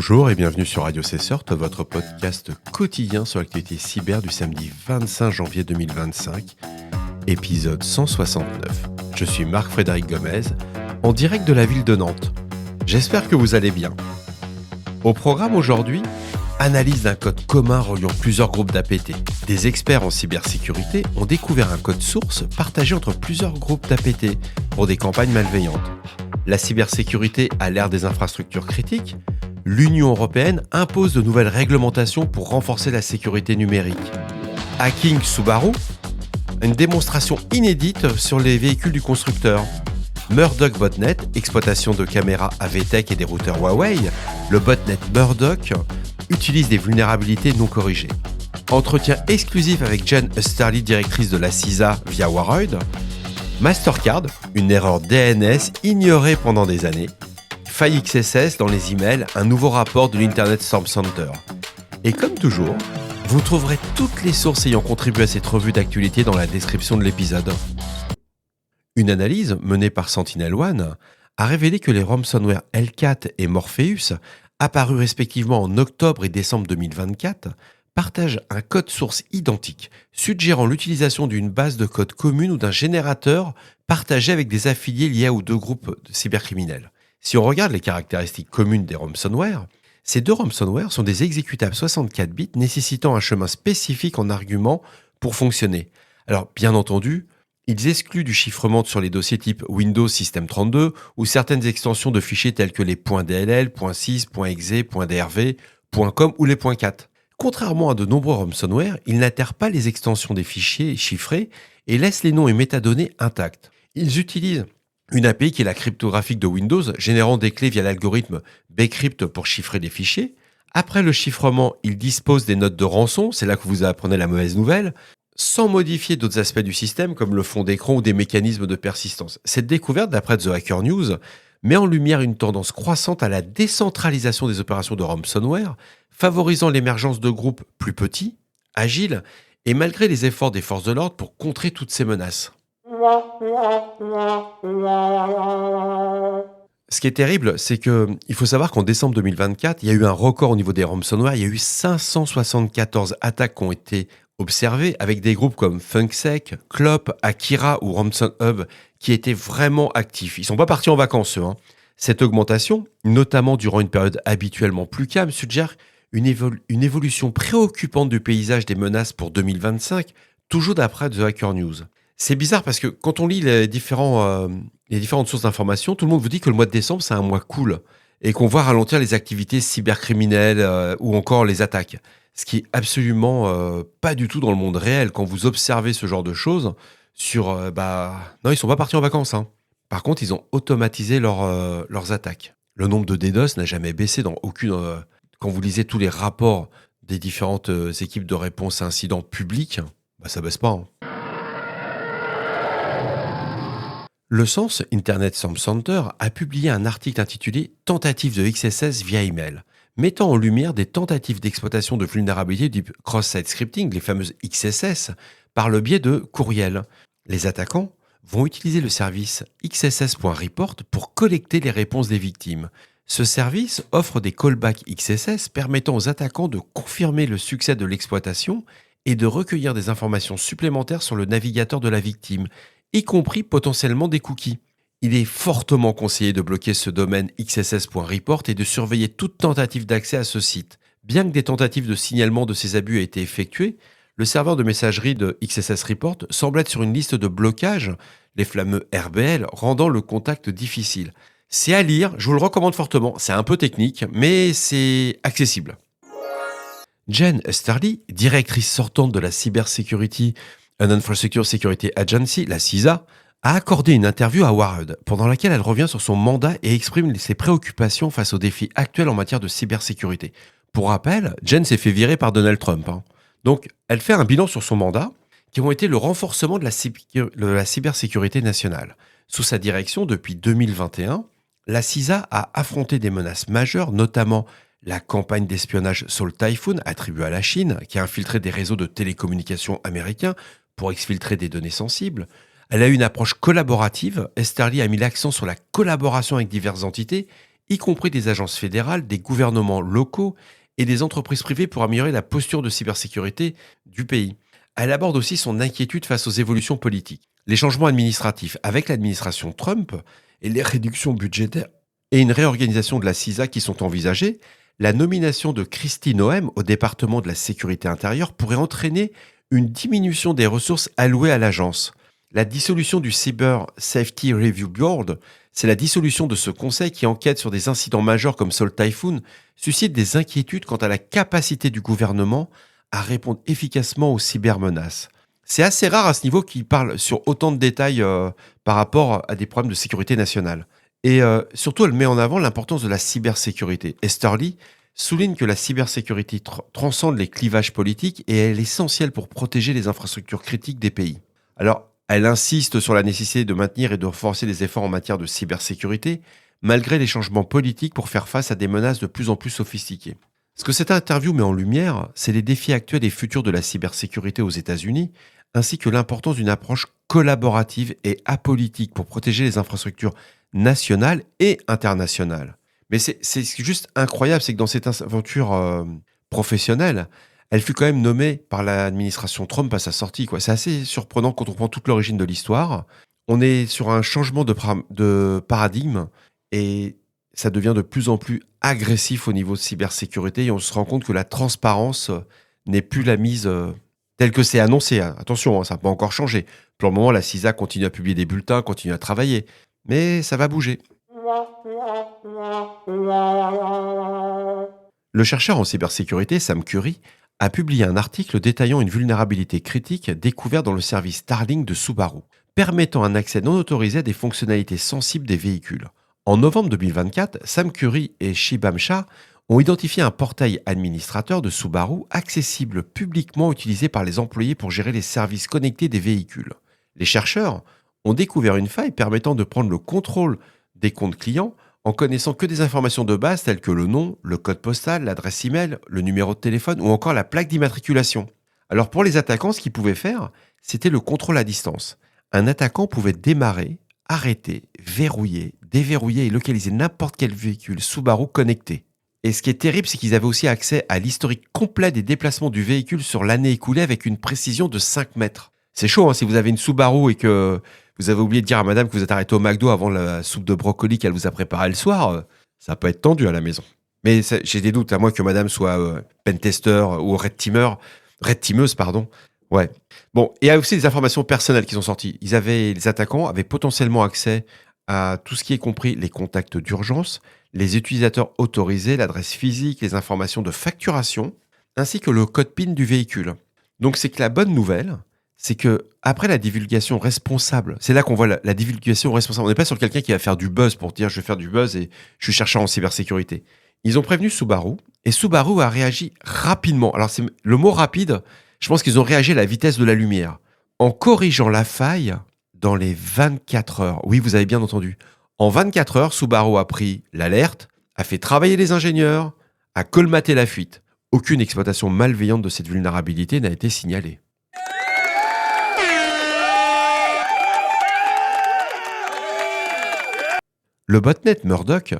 Bonjour et bienvenue sur Radio Cessort, votre podcast quotidien sur l'actualité cyber du samedi 25 janvier 2025, épisode 169. Je suis Marc-Frédéric Gomez, en direct de la ville de Nantes. J'espère que vous allez bien. Au programme aujourd'hui, analyse d'un code commun reliant plusieurs groupes d'APT. Des experts en cybersécurité ont découvert un code source partagé entre plusieurs groupes d'APT pour des campagnes malveillantes. La cybersécurité à l'ère des infrastructures critiques. L'Union européenne impose de nouvelles réglementations pour renforcer la sécurité numérique. Hacking Subaru, une démonstration inédite sur les véhicules du constructeur. Murdoch Botnet, exploitation de caméras AVTech et des routeurs Huawei. Le botnet Murdoch utilise des vulnérabilités non corrigées. Entretien exclusif avec Jen Easterly, directrice de la CISA via Warroyd. Mastercard, une erreur DNS ignorée pendant des années. Faille XSS dans les emails, un nouveau rapport de l'Internet Storm Center. Et comme toujours, vous trouverez toutes les sources ayant contribué à cette revue d'actualité dans la description de l'épisode. Une analyse menée par SentinelOne a révélé que les ransomware Hellcat et Morpheus, apparus respectivement en octobre et décembre 2024, partagent un code source identique, suggérant l'utilisation d'une base de code commune ou d'un générateur partagé avec des affiliés liés à ou deux groupes de cybercriminels. Si on regarde les caractéristiques communes des ransomware, ces deux ransomware sont des exécutables 64 bits nécessitant un chemin spécifique en argument pour fonctionner. Alors, bien entendu, ils excluent du chiffrement sur les dossiers type Windows System 32 ou certaines extensions de fichiers tels que les .dll, .sys, .exe, .drv, .com ou les .cat. Contrairement à de nombreux ransomware, ils n'altèrent pas les extensions des fichiers chiffrés et laissent les noms et métadonnées intacts. Ils utilisent une API qui est la cryptographique de Windows, générant des clés via l'algorithme bcrypt pour chiffrer des fichiers. Après le chiffrement, ils disposent des notes de rançon, c'est là que vous apprenez la mauvaise nouvelle, sans modifier d'autres aspects du système comme le fond d'écran ou des mécanismes de persistance. Cette découverte, d'après The Hacker News, met en lumière une tendance croissante à la décentralisation des opérations de ransomware, favorisant l'émergence de groupes plus petits, agiles, et malgré les efforts des forces de l'ordre pour contrer toutes ces menaces. Ce qui est terrible, c'est qu'il faut savoir qu'en décembre 2024, il y a eu un record au niveau des ransomware. Il y a eu 574 attaques qui ont été observées avec des groupes comme FunkSec, Clop, Akira ou RansomHub qui étaient vraiment actifs. Ils ne sont pas partis en vacances, eux. Cette augmentation, notamment durant une période habituellement plus calme, suggère une évolution préoccupante du paysage des menaces pour 2025, toujours d'après The Hacker News. C'est bizarre parce que quand on lit les différentes sources d'informations, tout le monde vous dit que le mois de décembre, c'est un mois cool et qu'on voit ralentir les activités cybercriminelles ou encore les attaques. Ce qui est absolument pas du tout dans le monde réel. Quand vous observez ce genre de choses, non, ils sont pas partis en vacances. Par contre, ils ont automatisé leurs attaques. Le nombre de DDoS n'a jamais baissé dans aucune... quand vous lisez tous les rapports des différentes équipes de réponse à incidents publics, ça baisse pas. Le Sens Internet Storm Center a publié un article intitulé « Tentative de XSS via email », mettant en lumière des tentatives d'exploitation de vulnérabilités du cross-site scripting, les fameuses XSS, par le biais de courriels. Les attaquants vont utiliser le service xss.report pour collecter les réponses des victimes. Ce service offre des callbacks XSS permettant aux attaquants de confirmer le succès de l'exploitation et de recueillir des informations supplémentaires sur le navigateur de la victime, y compris potentiellement des cookies. Il est fortement conseillé de bloquer ce domaine xss.report et de surveiller toute tentative d'accès à ce site. Bien que des tentatives de signalement de ces abus aient été effectuées, le serveur de messagerie de XSS Report semble être sur une liste de blocage, les fameux RBL, rendant le contact difficile. C'est à lire, je vous le recommande fortement, c'est un peu technique, mais c'est accessible. Jen Easterly, directrice sortante de la Cybersecurity and Infrastructure Security Agency, la CISA, a accordé une interview à Warroyd, pendant laquelle elle revient sur son mandat et exprime ses préoccupations face aux défis actuels en matière de cybersécurité. Pour rappel, Jen s'est fait virer par Donald Trump. Donc, elle fait un bilan sur son mandat, qui ont été le renforcement de la cybersécurité nationale. Sous sa direction, depuis 2021, la CISA a affronté des menaces majeures, notamment la campagne d'espionnage Salt Typhoon, attribuée à la Chine, qui a infiltré des réseaux de télécommunications américains pour exfiltrer des données sensibles. Elle a eu une approche collaborative. Easterly a mis l'accent sur la collaboration avec diverses entités, y compris des agences fédérales, des gouvernements locaux et des entreprises privées pour améliorer la posture de cybersécurité du pays. Elle aborde aussi son inquiétude face aux évolutions politiques. Les changements administratifs avec l'administration Trump et les réductions budgétaires et une réorganisation de la CISA qui sont envisagées, la nomination de Kristi Noem au département de la sécurité intérieure pourrait entraîner une diminution des ressources allouées à l'agence. La dissolution du Cyber Safety Review Board, c'est la dissolution de ce conseil qui enquête sur des incidents majeurs comme Salt Typhoon, suscite des inquiétudes quant à la capacité du gouvernement à répondre efficacement aux cybermenaces. C'est assez rare à ce niveau qu'il parle sur autant de détails par rapport à des problèmes de sécurité nationale. Et surtout, elle met en avant l'importance de la cybersécurité. Esther Lee souligne que la cybersécurité transcende les clivages politiques et elle est essentielle pour protéger les infrastructures critiques des pays. Alors, elle insiste sur la nécessité de maintenir et de renforcer les efforts en matière de cybersécurité, malgré les changements politiques pour faire face à des menaces de plus en plus sophistiquées. Ce que cette interview met en lumière, c'est les défis actuels et futurs de la cybersécurité aux États-Unis, ainsi que l'importance d'une approche collaborative et apolitique pour protéger les infrastructures nationales et internationales. Mais c'est juste incroyable, c'est que dans cette aventure professionnelle, elle fut quand même nommée par l'administration Trump à sa sortie, quoi. C'est assez surprenant quand on prend toute l'origine de l'histoire. On est sur un changement de paradigme et ça devient de plus en plus agressif au niveau de cybersécurité et on se rend compte que la transparence n'est plus la mise telle que c'est annoncé. Attention, ça n'a pas encore changé. Pour le moment, la CISA continue à publier des bulletins, continue à travailler. Mais ça va bouger. Le chercheur en cybersécurité, Sam Curry, a publié un article détaillant une vulnérabilité critique découverte dans le service Starlink de Subaru, permettant un accès non autorisé à des fonctionnalités sensibles des véhicules. En novembre 2024, Sam Curry et Shibam Shah ont identifié un portail administrateur de Subaru accessible publiquement utilisé par les employés pour gérer les services connectés des véhicules. Les chercheurs ont découvert une faille permettant de prendre le contrôle des comptes clients en connaissant que des informations de base telles que le nom, le code postal, l'adresse email, le numéro de téléphone ou encore la plaque d'immatriculation. Alors pour les attaquants, ce qu'ils pouvaient faire, c'était le contrôle à distance. Un attaquant pouvait démarrer, arrêter, verrouiller, déverrouiller et localiser n'importe quel véhicule Subaru connecté. Et ce qui est terrible, c'est qu'ils avaient aussi accès à l'historique complet des déplacements du véhicule sur l'année écoulée avec une précision de 5 mètres. C'est chaud, si vous avez une Subaru et que vous avez oublié de dire à madame que vous êtes arrêté au McDo avant la soupe de brocoli qu'elle vous a préparée le soir, ça peut être tendu à la maison. Mais j'ai des doutes, à moins que madame soit pentester ou red teameuse, pardon. Ouais. Bon, et il y a aussi des informations personnelles qui sont sorties. Les attaquants avaient potentiellement accès à tout ce qui est compris les contacts d'urgence, les utilisateurs autorisés, l'adresse physique, les informations de facturation, ainsi que le code PIN du véhicule. Donc c'est que la bonne nouvelle, c'est que après la divulgation responsable, c'est là qu'on voit la divulgation responsable. On n'est pas sur quelqu'un qui va faire du buzz pour dire je vais faire du buzz et je suis chercheur en cybersécurité. Ils ont prévenu Subaru et Subaru a réagi rapidement. Alors c'est le mot rapide, je pense qu'ils ont réagi à la vitesse de la lumière en corrigeant la faille dans les 24 heures. Oui, vous avez bien entendu. En 24 heures, Subaru a pris l'alerte, a fait travailler les ingénieurs, a colmaté la fuite. Aucune exploitation malveillante de cette vulnérabilité n'a été signalée. Le botnet Murdoch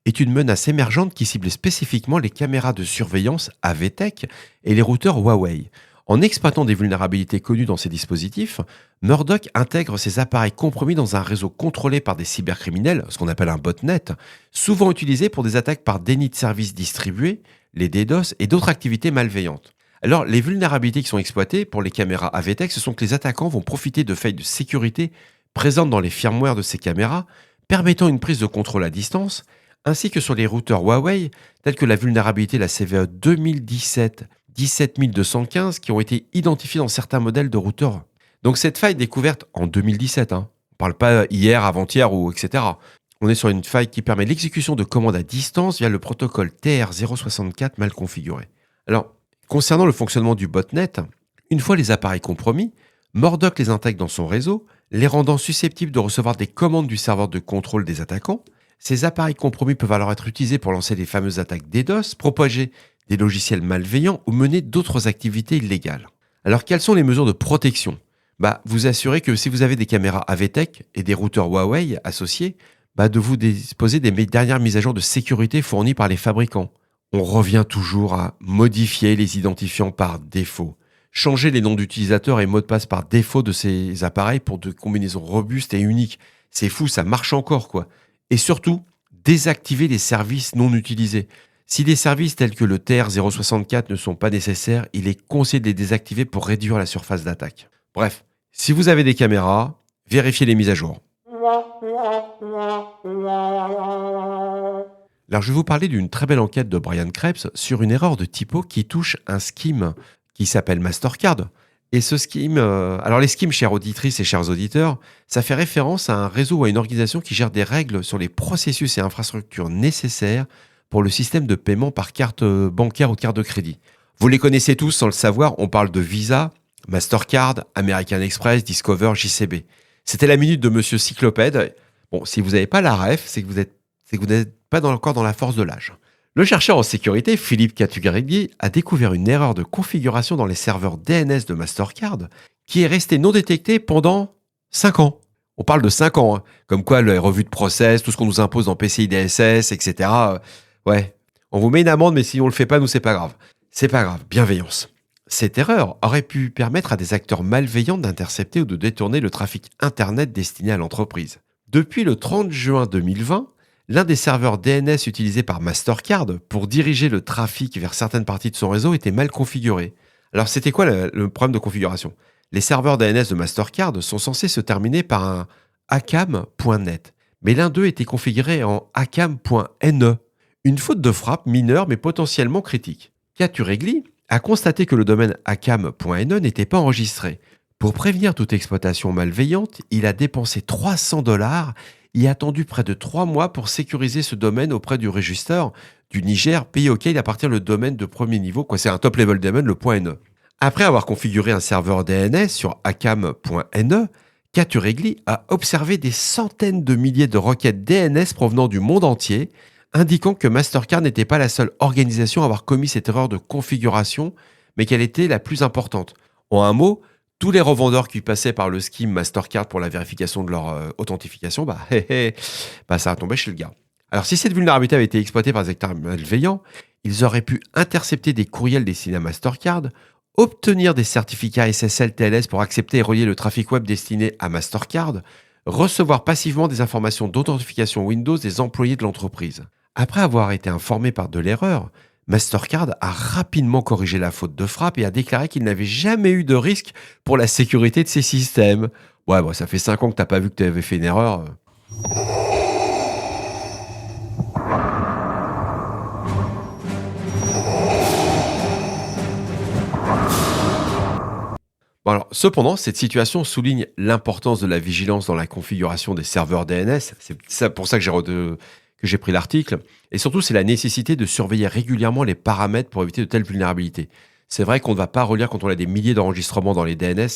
est une menace émergente qui cible spécifiquement les caméras de surveillance AVTech et les routeurs Huawei. En exploitant des vulnérabilités connues dans ces dispositifs, Murdoch intègre ces appareils compromis dans un réseau contrôlé par des cybercriminels, ce qu'on appelle un botnet, souvent utilisé pour des attaques par déni de services distribués, les DDoS et d'autres activités malveillantes. Alors, les vulnérabilités qui sont exploitées pour les caméras AVTech, ce sont que les attaquants vont profiter de failles de sécurité présentes dans les firmware de ces caméras, permettant une prise de contrôle à distance, ainsi que sur les routeurs Huawei, tels que la vulnérabilité la CVE 2017-17215, qui ont été identifiés dans certains modèles de routeurs. Donc cette faille découverte en 2017, on ne parle pas hier, avant-hier, ou etc. On est sur une faille qui permet l'exécution de commandes à distance via le protocole TR064 mal configuré. Alors, concernant le fonctionnement du botnet, une fois les appareils compromis, Murdoch les intègre dans son réseau, les rendant susceptibles de recevoir des commandes du serveur de contrôle des attaquants. Ces appareils compromis peuvent alors être utilisés pour lancer les fameuses attaques DDoS, propager des logiciels malveillants ou mener d'autres activités illégales. Alors, quelles sont les mesures de protection ? Vous assurez que si vous avez des caméras AVTech et des routeurs Huawei associés, de vous disposer des dernières mises à jour de sécurité fournies par les fabricants. On revient toujours à modifier les identifiants par défaut. Changer les noms d'utilisateurs et mots de passe par défaut de ces appareils pour de combinaisons robustes et uniques. C'est fou, ça marche encore, quoi. Et surtout, désactiver les services non utilisés. Si des services tels que le TR-064 ne sont pas nécessaires, il est conseillé de les désactiver pour réduire la surface d'attaque. Bref, si vous avez des caméras, vérifiez les mises à jour. Alors, je vais vous parler d'une très belle enquête de Brian Krebs sur une erreur de typo qui touche un scheme qui s'appelle Mastercard. Et ce scheme, alors les schemes, chères auditrices et chers auditeurs, ça fait référence à un réseau ou à une organisation qui gère des règles sur les processus et infrastructures nécessaires pour le système de paiement par carte bancaire ou carte de crédit. Vous les connaissez tous sans le savoir, on parle de Visa, Mastercard, American Express, Discover, JCB. C'était la minute de Monsieur Cyclopède. Bon, si vous n'avez pas la ref, c'est que vous n'êtes pas encore dans la force de l'âge. Le chercheur en sécurité, Philippe Catugaregui, a découvert une erreur de configuration dans les serveurs DNS de Mastercard qui est restée non détectée pendant 5 ans. On parle de 5 ans, hein. Comme quoi les revues de process, tout ce qu'on nous impose dans PCI DSS, etc. Ouais, on vous met une amende, mais si on le fait pas, nous, c'est pas grave. C'est pas grave, bienveillance. Cette erreur aurait pu permettre à des acteurs malveillants d'intercepter ou de détourner le trafic Internet destiné à l'entreprise. Depuis le 30 juin 2020, l'un des serveurs DNS utilisés par Mastercard pour diriger le trafic vers certaines parties de son réseau était mal configuré. Alors c'était quoi le problème de configuration ? Les serveurs DNS de Mastercard sont censés se terminer par un acam.net, mais l'un d'eux était configuré en acam.ne. Une faute de frappe mineure mais potentiellement critique. Caturegli a constaté que le domaine acam.ne n'était pas enregistré. Pour prévenir toute exploitation malveillante, il a dépensé $300 et attendu près de 3 mois pour sécuriser ce domaine auprès du register du Niger, pays auquel il appartient le domaine de premier niveau. C'est un top level domaine, le .ne. Après avoir configuré un serveur DNS sur acam.ne, Caturegli a observé des centaines de milliers de requêtes DNS provenant du monde entier, indiquant que Mastercard n'était pas la seule organisation à avoir commis cette erreur de configuration, mais qu'elle était la plus importante. En un mot, tous les revendeurs qui passaient par le scheme Mastercard pour la vérification de leur authentification, ça a tombé chez le gars. Alors si cette vulnérabilité avait été exploitée par des acteurs malveillants, ils auraient pu intercepter des courriels destinés à Mastercard, obtenir des certificats SSL TLS pour accepter et relier le trafic web destiné à Mastercard, recevoir passivement des informations d'authentification Windows des employés de l'entreprise. Après avoir été informé de l'erreur, Mastercard a rapidement corrigé la faute de frappe et a déclaré qu'il n'avait jamais eu de risque pour la sécurité de ses systèmes. Ouais, ça fait 5 ans que t'as pas vu que tu avais fait une erreur. Bon alors, cependant, cette situation souligne l'importance de la vigilance dans la configuration des serveurs DNS. C'est pour ça que j'ai pris l'article. Et surtout, c'est la nécessité de surveiller régulièrement les paramètres pour éviter de telles vulnérabilités. C'est vrai qu'on ne va pas relire quand on a des milliers d'enregistrements dans les DNS.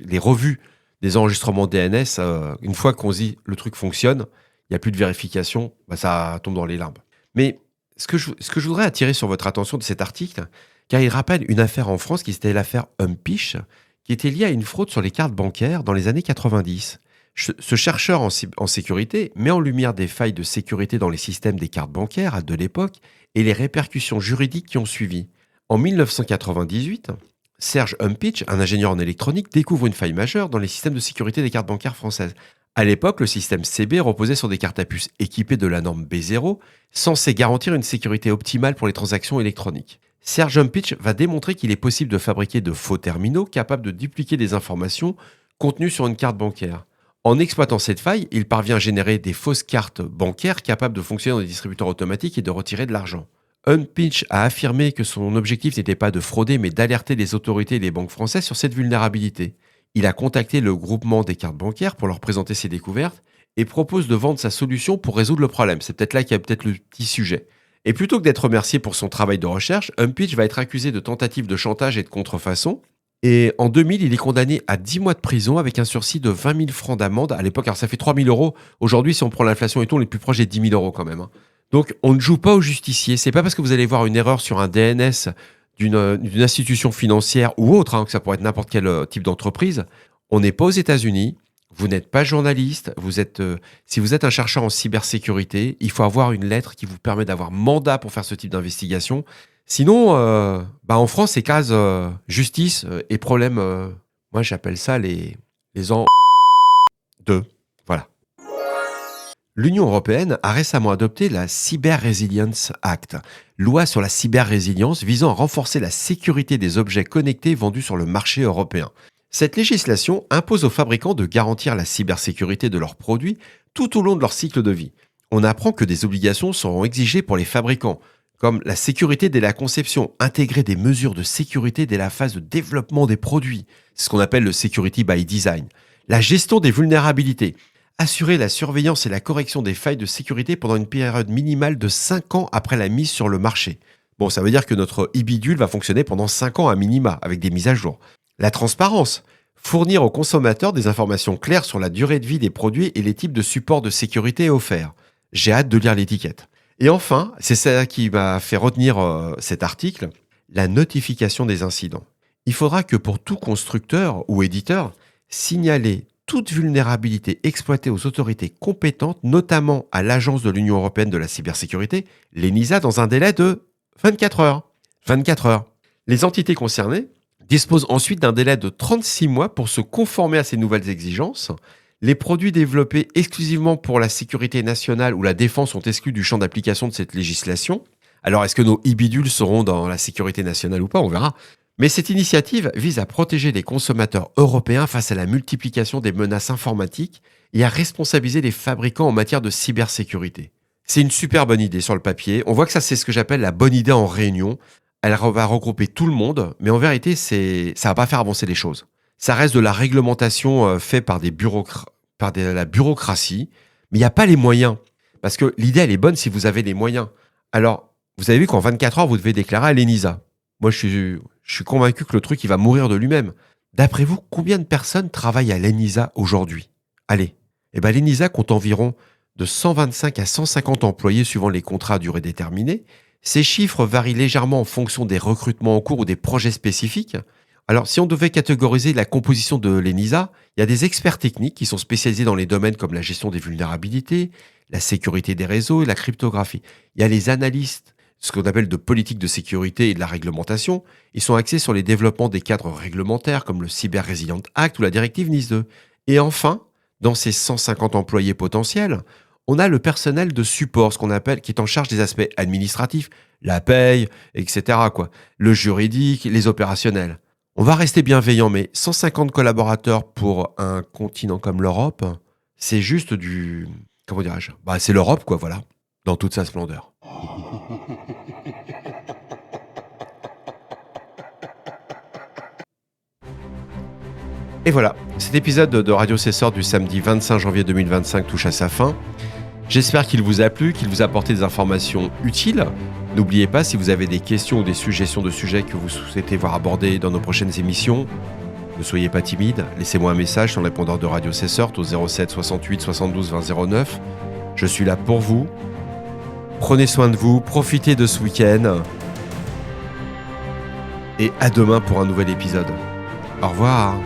Les revues des enregistrements DNS, une fois qu'on se dit le truc fonctionne, il n'y a plus de vérification, ça tombe dans les limbes. Mais ce que je voudrais attirer sur votre attention de cet article, car il rappelle une affaire en France qui c'était l'affaire Humpish, qui était liée à une fraude sur les cartes bancaires dans les années 90. Ce chercheur en sécurité met en lumière des failles de sécurité dans les systèmes des cartes bancaires de l'époque et les répercussions juridiques qui ont suivi. En 1998, Serge Humpich, un ingénieur en électronique, découvre une faille majeure dans les systèmes de sécurité des cartes bancaires françaises. À l'époque, le système CB reposait sur des cartes à puce équipées de la norme B0, censée garantir une sécurité optimale pour les transactions électroniques. Serge Humpich va démontrer qu'il est possible de fabriquer de faux terminaux capables de dupliquer des informations contenues sur une carte bancaire. En exploitant cette faille, il parvient à générer des fausses cartes bancaires capables de fonctionner dans des distributeurs automatiques et de retirer de l'argent. Humpich a affirmé que son objectif n'était pas de frauder, mais d'alerter les autorités et les banques françaises sur cette vulnérabilité. Il a contacté le groupement des cartes bancaires pour leur présenter ses découvertes et propose de vendre sa solution pour résoudre le problème. C'est peut-être là qu'il y a peut-être le petit sujet. Et plutôt que d'être remercié pour son travail de recherche, Humpich va être accusé de tentative de chantage et de contrefaçon. Et en 2000, il est condamné à 10 mois de prison avec un sursis de 20 000 francs d'amende. À l'époque, alors ça fait 3 000 euros. Aujourd'hui, si on prend l'inflation et tout, on est plus proche des 10 000 euros quand même. Donc, on ne joue pas au justicier. C'est pas parce que vous allez voir une erreur sur un DNS d'une institution financière ou autre, que ça pourrait être n'importe quel type d'entreprise. On n'est pas aux États-Unis. Vous n'êtes pas journaliste, si vous êtes un chercheur en cybersécurité, il faut avoir une lettre qui vous permet d'avoir mandat pour faire ce type d'investigation. Sinon, en France, c'est case justice et problème. Moi, j'appelle ça les en deux. Voilà. L'Union européenne a récemment adopté la Cyber Resilience Act, loi sur la cyber-résilience visant à renforcer la sécurité des objets connectés vendus sur le marché européen. Cette législation impose aux fabricants de garantir la cybersécurité de leurs produits tout au long de leur cycle de vie. On apprend que des obligations seront exigées pour les fabricants, comme la sécurité dès la conception, intégrer des mesures de sécurité dès la phase de développement des produits, c'est ce qu'on appelle le security by design, la gestion des vulnérabilités, assurer la surveillance et la correction des failles de sécurité pendant une période minimale de 5 ans après la mise sur le marché. Bon, ça veut dire que notre e-bidule va fonctionner pendant 5 ans à minima, avec des mises à jour. La transparence, fournir aux consommateurs des informations claires sur la durée de vie des produits et les types de supports de sécurité offerts. J'ai hâte de lire l'étiquette. Et enfin, c'est ça qui m'a fait retenir cet article, la notification des incidents. Il faudra que pour tout constructeur ou éditeur, signaler toute vulnérabilité exploitée aux autorités compétentes, notamment à l'Agence de l'Union européenne de la cybersécurité, l'ENISA, dans un délai de 24 heures. 24 heures. Les entités concernées disposent ensuite d'un délai de 36 mois pour se conformer à ces nouvelles exigences. Les produits développés exclusivement pour la sécurité nationale ou la défense sont exclus du champ d'application de cette législation. Alors, est-ce que nos e-bidules seront dans la sécurité nationale ou pas ? On verra. Mais cette initiative vise à protéger les consommateurs européens face à la multiplication des menaces informatiques et à responsabiliser les fabricants en matière de cybersécurité. C'est une super bonne idée sur le papier. On voit que ça, c'est ce que j'appelle la bonne idée en réunion. Elle va regrouper tout le monde, mais en vérité, ça va pas faire avancer les choses. Ça reste de la réglementation faite par la bureaucratie, mais il n'y a pas les moyens. Parce que l'idée, elle est bonne si vous avez les moyens. Alors, vous avez vu qu'en 24 heures, vous devez déclarer à l'ENISA. Moi, je suis convaincu que le truc, il va mourir de lui-même. D'après vous, combien de personnes travaillent à l'ENISA aujourd'hui ? Allez, l'ENISA compte environ de 125 à 150 employés suivant les contrats à durée déterminée. Ces chiffres varient légèrement en fonction des recrutements en cours ou des projets spécifiques. Alors, si on devait catégoriser la composition de l'ENISA, il y a des experts techniques qui sont spécialisés dans les domaines comme la gestion des vulnérabilités, la sécurité des réseaux et la cryptographie. Il y a les analystes, ce qu'on appelle de politique de sécurité et de la réglementation. Ils sont axés sur les développements des cadres réglementaires comme le Cyber Resilience Act ou la directive NIS2. Et enfin, dans ces 150 employés potentiels, on a le personnel de support, ce qu'on appelle, qui est en charge des aspects administratifs, la paye, etc., le juridique, les opérationnels. On va rester bienveillant, mais 150 collaborateurs pour un continent comme l'Europe, c'est juste du... Comment dirais-je ? C'est l'Europe, voilà, dans toute sa splendeur. Et voilà, cet épisode de Radio Cesseur du samedi 25 janvier 2025 touche à sa fin. J'espère qu'il vous a plu, qu'il vous a apporté des informations utiles. N'oubliez pas, si vous avez des questions ou des suggestions de sujets que vous souhaitez voir abordés dans nos prochaines émissions, ne soyez pas timide, laissez-moi un message sur le répondeur de Radio Cesseur au 07 68 72 20 09. Je suis là pour vous. Prenez soin de vous, profitez de ce week-end. Et à demain pour un nouvel épisode. Au revoir.